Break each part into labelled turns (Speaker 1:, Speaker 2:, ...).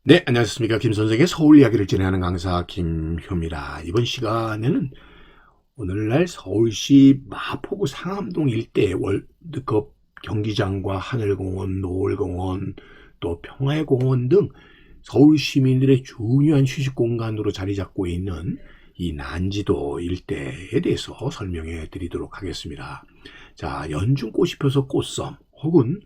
Speaker 1: 네, 안녕하십니까. 김선생의 서울 이야기를 진행하는 강사 김효입니다. 이번 시간에는 오늘날 서울시 마포구 상암동 일대 월드컵 경기장과 하늘공원, 노을공원, 또 평화공원 등 서울 시민들의 중요한 휴식 공간으로 자리 잡고 있는 이 난지도 일대에 대해서 설명해 드리도록 하겠습니다. 자, 연중꽃이 펴서 꽃섬 혹은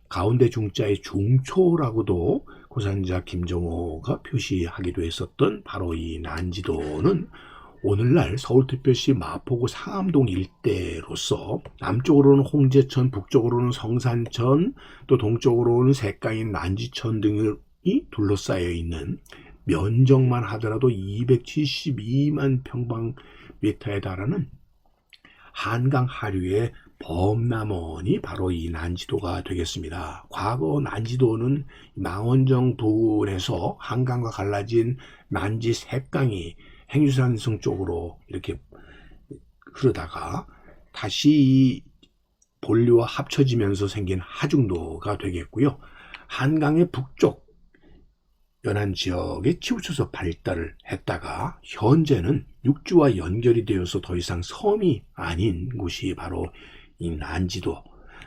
Speaker 1: 가운데 중자의 중초라고도 고산자 김정호가 표시하기도 했었던 바로 이 난지도는 오늘날 서울특별시 마포구 상암동 일대로서 남쪽으로는 홍제천, 북쪽으로는 성산천, 또 동쪽으로는 색강인 난지천 등이 둘러싸여 있는 면적만 하더라도 272만 평방미터에 달하는 한강 하류의 범람원이 바로 이 난지도가 되겠습니다. 과거 난지도는 망원정 부근에서 한강과 갈라진 난지 색강이 행주산성 쪽으로 이렇게 흐르다가 다시 이 본류와 합쳐지면서 생긴 하중도가 되겠고요. 한강의 북쪽 연안 지역에 치우쳐서 발달을 했다가 현재는 육지와 연결이 되어서 더 이상 섬이 아닌 곳이 바로 이 난지도,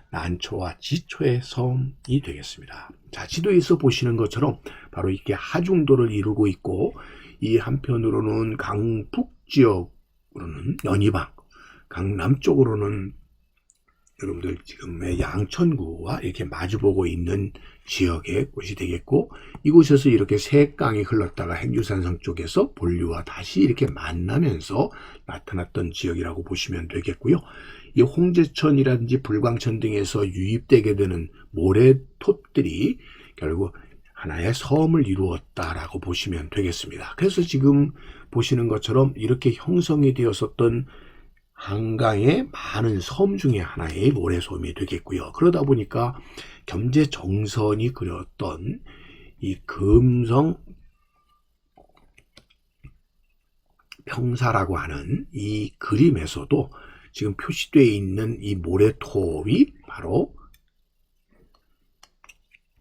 Speaker 1: 난초와 지초의 섬이 되겠습니다. 자, 지도에서 보시는 것처럼 바로 이렇게 하중도를 이루고 있고, 이 한편으로는 강북 지역으로는 연희방, 강남쪽으로는 여러분들 지금의 양천구와 이렇게 마주보고 있는 지역의 곳이 되겠고, 이곳에서 이렇게 색강이 흘렀다가 행주산성 쪽에서 본류와 다시 이렇게 만나면서 나타났던 지역이라고 보시면 되겠고요. 이 홍제천이라든지 불광천 등에서 유입되게 되는 모래톱들이 결국 하나의 섬을 이루었다라고 보시면 되겠습니다. 그래서 지금 보시는 것처럼 이렇게 형성이 되었었던 한강의 많은 섬 중에 하나의 모래섬이 되겠고요. 그러다 보니까 겸재정선이 그렸던 이 금성 평사라고 하는 이 그림에서도 지금 표시되어 있는 이 모래톱이 바로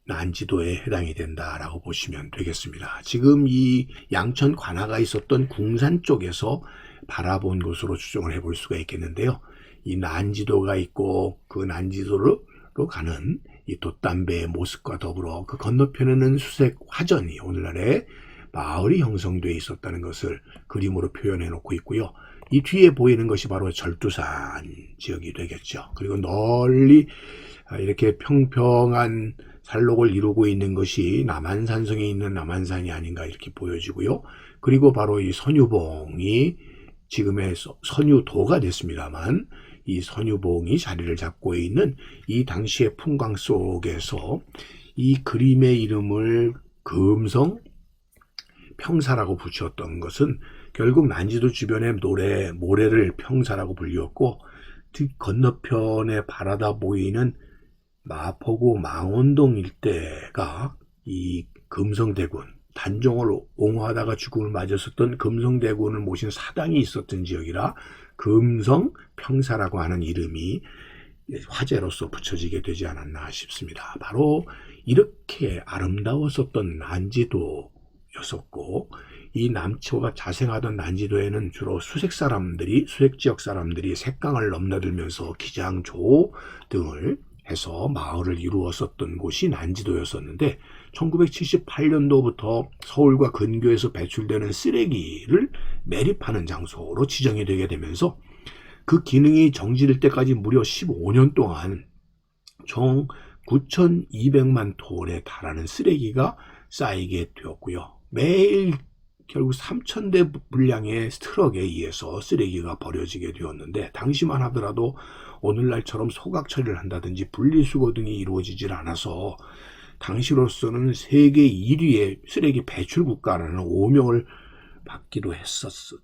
Speaker 1: 난지도에 해당이 된다라고 보시면 되겠습니다. 지금 이 양천 관하가 있었던 궁산 쪽에서 바라본 곳으로 추정을 해볼 수가 있겠는데요. 이 난지도가 있고 그 난지도로 가는 이 돛담배의 모습과 더불어 그 건너편에는 수색 화전이 오늘날의 마을이 형성되어 있었다는 것을 그림으로 표현해 놓고 있고요. 이 뒤에 보이는 것이 바로 절두산 지역이 되겠죠. 그리고 널리 이렇게 평평한 산록을 이루고 있는 것이 남한산성에 있는 남한산이 아닌가 이렇게 보여지고요. 그리고 바로 이 선유봉이 지금의 선유도가 됐습니다만 이 선유봉이 자리를 잡고 있는 이 당시의 풍광 속에서 이 그림의 이름을 금성 평사라고 붙였던 것은 결국 난지도 주변의 모래를 평사라고 불렸고, 뒷 건너편에 바라다 보이는 마포구 망원동 일대가 이 금성대군, 단종을 옹호하다가 죽음을 맞았었던 금성대군을 모신 사당이 있었던 지역이라 금성평사라고 하는 이름이 화제로서 붙여지게 되지 않았나 싶습니다. 바로 이렇게 아름다웠었던 난지도였었고, 이 남초가 자생하던 난지도에는 주로 수색지역 사람들이 색강을 넘나들면서 기장조 등을 해서 마을을 이루었었던 곳이 난지도였었는데, 1978년도부터 서울과 근교에서 배출되는 쓰레기를 매립하는 장소로 지정이 되게 되면서 그 기능이 정지될 때까지 무려 15년 동안 총 9,200만 톤에 달하는 쓰레기가 쌓이게 되었고요. 매일 결국 3,000대 분량의 트럭에 의해서 쓰레기가 버려지게 되었는데, 당시만 하더라도 오늘날처럼 소각 처리를 한다든지 분리수거 등이 이루어지질 않아서 당시로서는 세계 1위의 쓰레기 배출 국가라는 오명을 받기도 했었던,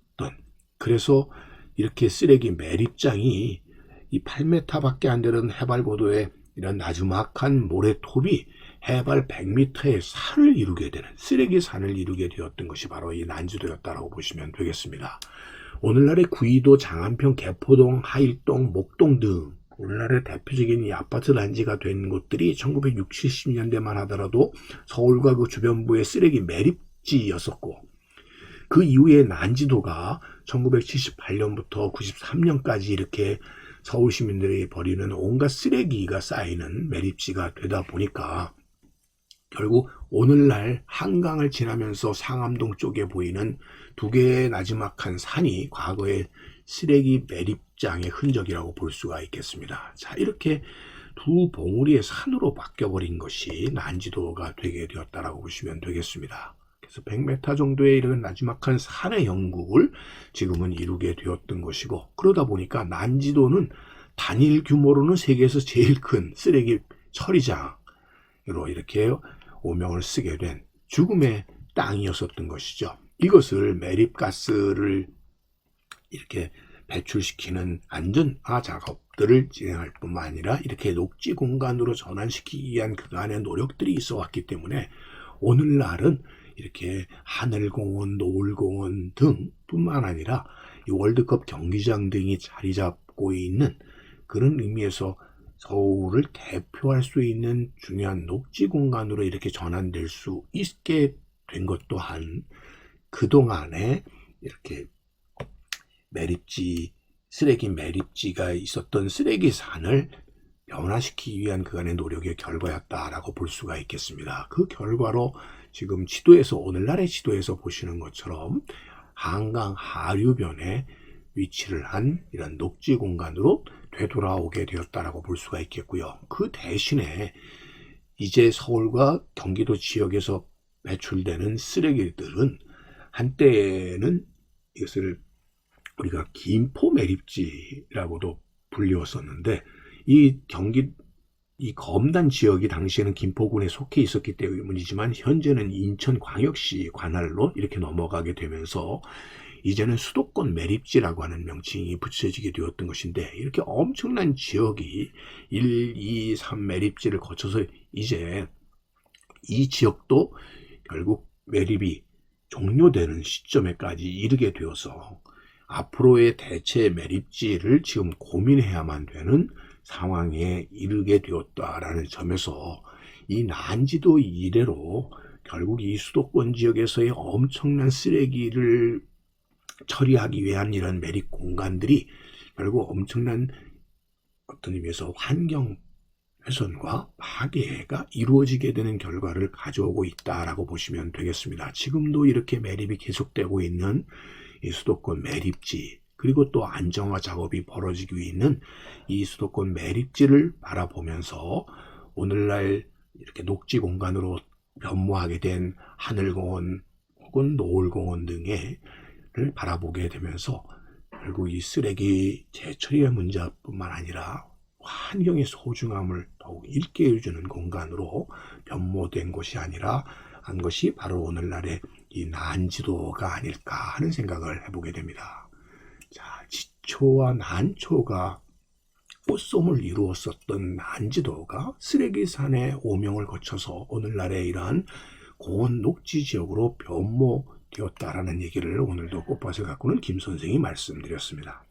Speaker 1: 그래서 이렇게 쓰레기 매립장이 이 8m밖에 안 되는 해발 고도의 이런 나주막한 모래톱이 해발 100m의 산을 이루게 되는, 쓰레기 산을 이루게 되었던 것이 바로 이 난지도였다라고 보시면 되겠습니다. 오늘날의 구이도, 장안평, 개포동, 하일동, 목동 등 오늘날의 대표적인 이 아파트 단지가 된 곳들이 1960, 70년대만 하더라도 서울과 그 주변부의 쓰레기 매립지였었고, 그 이후에 난지도가 1978년부터 93년까지 이렇게 서울 시민들이 버리는 온갖 쓰레기가 쌓이는 매립지가 되다 보니까 결국 오늘날 한강을 지나면서 상암동 쪽에 보이는 두 개의 나지막한 산이 과거의 쓰레기 매립장의 흔적이라고 볼 수가 있겠습니다. 자, 이렇게 두 봉우리의 산으로 바뀌어버린 것이 난지도가 되게 되었다라고 보시면 되겠습니다. 그래서 100m 정도의 이런 나지막한 산의 형국을 지금은 이루게 되었던 것이고, 그러다 보니까 난지도는 단일 규모로는 세계에서 제일 큰 쓰레기 처리장으로 이렇게 오명을 쓰게 된 죽음의 땅이었었던 것이죠. 이것을 매립가스를 이렇게 배출시키는 안전화 작업들을 진행할 뿐만 아니라 이렇게 녹지 공간으로 전환시키기 위한 그간의 노력들이 있어 왔기 때문에 오늘날은 이렇게 하늘공원, 노을공원 등 뿐만 아니라 이 월드컵 경기장 등이 자리 잡고 있는 그런 의미에서 서울을 대표할 수 있는 중요한 녹지 공간으로 이렇게 전환될 수 있게 된 것 또한 그동안에 이렇게 매립지, 쓰레기 매립지가 있었던 쓰레기산을 변화시키기 위한 그간의 노력의 결과였다라고 볼 수가 있겠습니다. 그 결과로 지금 지도에서, 오늘날의 지도에서 보시는 것처럼 한강 하류변에 위치를 한 이런 녹지 공간으로 되돌아오게 되었다라고 볼 수가 있겠고요. 그 대신에 이제 서울과 경기도 지역에서 배출되는 쓰레기들은 한때는 이것을 우리가 김포 매립지라고도 불리웠었는데, 이 검단 지역이 당시에는 김포군에 속해 있었기 때문이지만 현재는 인천광역시 관할로 이렇게 넘어가게 되면서 이제는 수도권 매립지라고 하는 명칭이 붙여지게 되었던 것인데, 이렇게 엄청난 지역이 1, 2, 3 매립지를 거쳐서 이제 이 지역도 결국 매립이 종료되는 시점에까지 이르게 되어서 앞으로의 대체 매립지를 지금 고민해야만 되는 상황에 이르게 되었다라는 점에서 이 난지도 이래로 결국 이 수도권 지역에서의 엄청난 쓰레기를 처리하기 위한 이런 매립 공간들이 결국 엄청난 어떤 의미에서 환경 훼손과 파괴가 이루어지게 되는 결과를 가져오고 있다라고 보시면 되겠습니다. 지금도 이렇게 매립이 계속되고 있는 이 수도권 매립지, 그리고 또 안정화 작업이 벌어지고 있는 이 수도권 매립지를 바라보면서 오늘날 이렇게 녹지 공간으로 변모하게 된 하늘공원 혹은 노을공원 등을 바라보게 되면서 결국 이 쓰레기 재처리의 문제뿐만 아니라 환경의 소중함을 더욱 일깨워주는 공간으로 변모된 것이 아니라 한 것이 바로 오늘날의 이 난지도가 아닐까 하는 생각을 해보게 됩니다. 자, 지초와 난초가 꽃솜을 이루었었던 난지도가 쓰레기산의 오명을 거쳐서 오늘날의 이러한 고온 녹지 지역으로 변모되었다라는 얘기를 오늘도 꽃밭을 가꾸는 김 선생이 말씀드렸습니다.